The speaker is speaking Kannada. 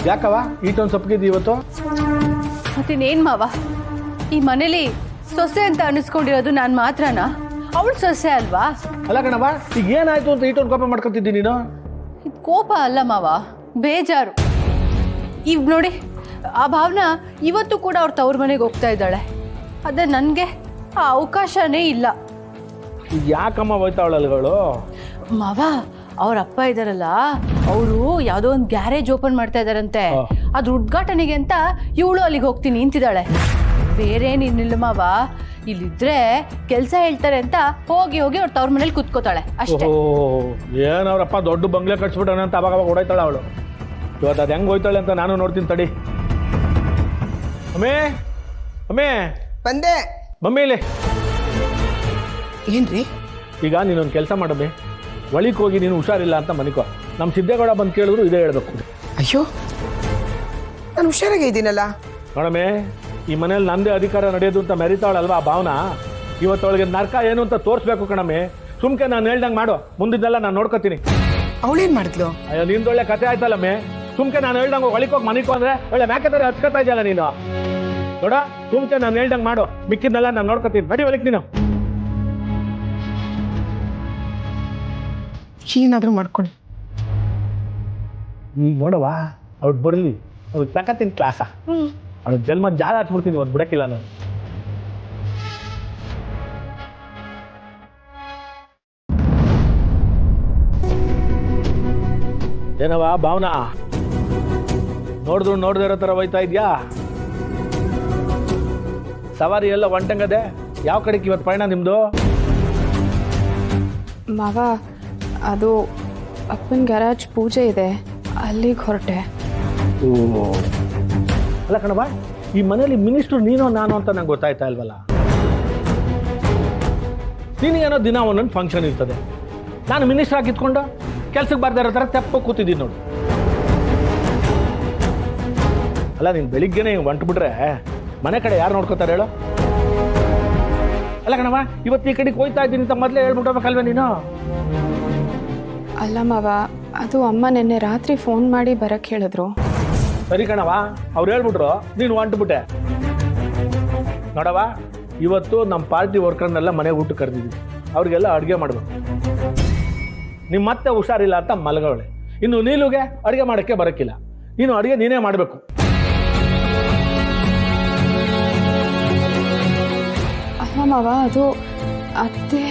ಯಾಕವ ಈಟೊಂದು ಸೊಪ್ಪಿಗೆ ಇವತ್ತು? ಮತ್ತಿನ್ನೇನು ಮಾವ, ಈ ಮನೇಲಿ ಸೊಸೆ ಅಂತ ಅನಿಸ್ಕೊಂಡಿರೋದು ನಾನು ಮಾತ್ರನಾ? ಅವಳು ಸೊಸೆ ಅಲ್ವಾ? ಅಲ್ಲ ಕಣವ, ಈಗ ಏನಾಯ್ತು ಅಂತ ಈಟೊಂದು ಕೋಪ ಮಾಡ್ಕೊತಿದ್ದೀನಿ ನೀನು? ಇದು ಕೋಪ ಅಲ್ಲ ಮಾವ, ಬೇಜಾರು. ಈಗ ನೋಡಿ, ಆ ಭಾವನಾ ಇವತ್ತು ಕೂಡ ಅವ್ರ ತವ್ರ ಮನೆಗೆ ಹೋಗ್ತಾ ಇದ್ದಾಳೆ. ಅದೇ ನನಗೆ ಆ ಅವಕಾಶನೇ ಇಲ್ಲ. ಈಗ ಯಾಕಮ್ಮ ಹೋಯ್ತಾವಳ ಅಲ್ಗಳು? ಮಾವ, ಅವ್ರ ಅಪ್ಪ ಇದಾರಲ್ಲ, ಅವರು ಯಾವುದೋ ಒಂದು ಗ್ಯಾರೇಜ್ ಓಪನ್ ಮಾಡ್ತಾ ಇದಾರಂತೆ. ಅದ್ರ ಉದ್ಘಾಟನೆಗೆ ಅಂತ ಇವಳು ಅಲ್ಲಿಗೆ ಹೋಗ್ತೀನಿ ನಿಂತಿದ್ದಾಳೆ. ಬೇರೇನಿಲ್ಲ ಮಾವ, ಇಲ್ಲಿದ್ರೆ ಕೆಲಸ ಹೇಳ್ತಾರೆ ಅಂತ ಹೋಗಿ ಹೋಗಿ ಅವ್ರ ತವ್ರ ಮನೇಲಿ ಕುತ್ಕೋತಾಳೆ ಅಷ್ಟೇ. ಏನ್ ಅವ್ರಪ್ಪ ದೊಡ್ಡ ಬಂಗ್ಲೆ ಕಟ್ಸ್ಬಿಟ್ಟಾನೆ ಅಂತ ಅವಾಗ ಅವಾಗ ಓಡಾಯ್ತಾಳೆ ಅವಳು. ಇವತ್ತು ಅದು ಹೆಂಗೆ ಹೋಯ್ತಾಳೆ ಅಂತ ನಾನು ನೋಡ್ತೀನಿ ತಡಿ. ಅಮ್ಮೇ ಅಮ್ಮೇ ಬಂದೆ. ಮಮ್ಮಿಲಿ ಏನ್ರಿ? ಈಗ ನೀನೊಂದು ಕೆಲಸ ಮಾಡಮ್ಮೆ, ಒಳಿಗೆ ಹೋಗಿ ನೀನು ಹುಷಾರಿಲ್ಲ ಅಂತ ಮನಿಕೋ. ನಮ್ಮ ಸಿದ್ದೇಗೌಡ ಬಂದು ಕೇಳಿದ್ರು ಇದೇ ಹೇಳ್ಬೇಕು. ಅಯ್ಯೋ, ನಾನು ಹುಷಾರಾಗೇ ಇದ್ದೀನಲ್ಲ. ನೋಡಮ್ಮೆ, ಈ ಮನೇಲಿ ನಂದೇ ಅಧಿಕಾರ ನಡೆಯೋದು ಅಂತ ಮೆರಿತಾವಳಲ್ವಾ ಆ ಭಾವನಾ. ಇವತ್ತೊಳಗೆ ನರ್ಕ ಏನು ಅಂತ ತೋರಿಸ್ಬೇಕು ಕಣಮ್ಮೆ. ಸುಮ್ಕೆ ನಾನು ಹೇಳ್ದಂಗೆ ಮಾಡು, ಮುಂದಿದ್ದೆಲ್ಲ ನಾನು ನೋಡ್ಕೊತೀನಿ. ಅವಳೇನ್ ಮಾಡಿದ್ಲು? ಅಯ್ಯೋ, ನಿಂದೊಳ್ಳೆ ಕತೆ ಆಯ್ತಲ್ಲಮ್ಮೆ. ಸುಮ್ಕೆ ನಾನು ಹೇಳ್ದಂಗೆ ಒಳಿಕೋಗಿ ಮನಿಕೋ ಅಂದ್ರೆ ಒಳ್ಳೆ ಮ್ಯಾಕೆತಾರೆ ಹಚ್ಕೊತಾ ಇದೆಯಲ್ಲ ನೀನು. ನೋಡ, ಸುಮ್ಕೆ ನಾನು ಹೇಳ್ದಂಗೆ ಮಾಡು, ಮಿಕ್ಕಿದ್ನೆಲ್ಲ ನಾನು ನೋಡ್ಕೊತೀನಿ. ಬಡಿ ಒಳಗೆ ನೀನು ಏನಾದ್ರೂ ಮಾಡ್ಕೊಳ್ಳಿ. ನೋಡವಾ, ಅವ್ಳು ಬರಲಿ, ಅವ್ರಿಗೆ ತಕತೀನಿ ಕ್ಲಾಸ. ಅವ್ಳ ಜನ್ಮ ಜಾಲ ಹಚ್ಬಿಡ್ತೀನಿ, ಅವ್ರು ಬಿಡಕ್ಕಿಲ್ಲ ನಾನು. ಏನವಾ ಭಾವನಾ, ನೋಡಿದ್ರು ನೋಡ್ದೇ ಇರೋ ಥರ ಹೋಯ್ತಾ ಇದೆಯಾ? ಸವಾರಿ ಎಲ್ಲ ಒಂಟಂಗದೆ. ಯಾವ ಕಡೆಗೆ ಇವತ್ತು ಪಯಣ ನಿಮ್ಮದು? ಮಾವ, ಅದು ಅಪ್ಪನ ಗ್ಯಾರೇಜ್ ಪೂಜೆ ಇದೆ, ಅಲ್ಲಿಗೆ ಹೊರಟೆ. ಅಲ್ಲ ಕಣವ, ಈ ಮನೇಲಿ ಮಿನಿಸ್ಟ್ರು ನೀನೋ ನಾನು ಅಂತ ನಂಗೆ ಗೊತ್ತಾಯ್ತಾ ಇಲ್ವಲ್ಲ. ನಿನಗೇನೋ ದಿನ ಒಂದೊಂದು ಫಂಕ್ಷನ್ ಇರ್ತದೆ. ನಾನು ಮಿನಿಸ್ಟರ್ ಆಗಿತ್ಕೊಂಡು ಕೆಲ್ಸಕ್ಕೆ ಬರ್ದೇ ಇರೋ ಥರ ತೆಪ್ಪ ಕೂತಿದ್ದೀನಿ ನೋಡಿ. ಅಲ್ಲ, ನೀನು ಬೆಳಿಗ್ಗೆನೆ ಹೊಂಟ್ಬಿಟ್ರೆ ಮನೆ ಕಡೆ ಯಾರು ನೋಡ್ಕೋತಾರೆ ಹೇಳು? ಅಲ್ಲ ಕಣವ, ಇವತ್ತು ಈ ಕಡೆಗೆ ಹೋಯ್ತಾ ಇದ್ದೀನಿ ಅಂತ ಮೊದಲೇ ಹೇಳ್ಬಿಟ್ಟಬೇಕಲ್ವೇ ನೀನು? ಅಲ್ಲ ಮಾವ, ಅದು ಅಮ್ಮ ನಿನ್ನೆ ರಾತ್ರಿ ಫೋನ್ ಮಾಡಿ ಬರಕ್ಕೆ ಹೇಳಿದ್ರು. ಸರಿ ಕಣವ, ಅವ್ರು ಹೇಳ್ಬಿಟ್ರು, ನೀನು ಹೊಂಟ್ಬಿಟ್ಟೆ. ನೋಡವ, ಇವತ್ತು ನಮ್ಮ ಪಾರ್ಟಿ ವರ್ಕರ್ನೆಲ್ಲ ಮನೆಗೆ ಊಟ ಕರೆದಿದ್ದೀವಿ. ಅವ್ರಿಗೆಲ್ಲ ಅಡುಗೆ ಮಾಡಬೇಕು. ನಿಮ್ಮ ಮತ್ತೆ ಹುಷಾರಿಲ್ಲ ಅಂತ ಮಲಗವಳೆ. ಇನ್ನು ನೀಲುಗೆ ಅಡುಗೆ ಮಾಡೋಕ್ಕೆ ಬರೋಕ್ಕಿಲ್ಲ. ನೀನು ಅಡುಗೆ ನೀನೇ ಮಾಡಬೇಕು. ಅಲ್ಲ ಮಾವ, ಅದು ಅತ್ತೆ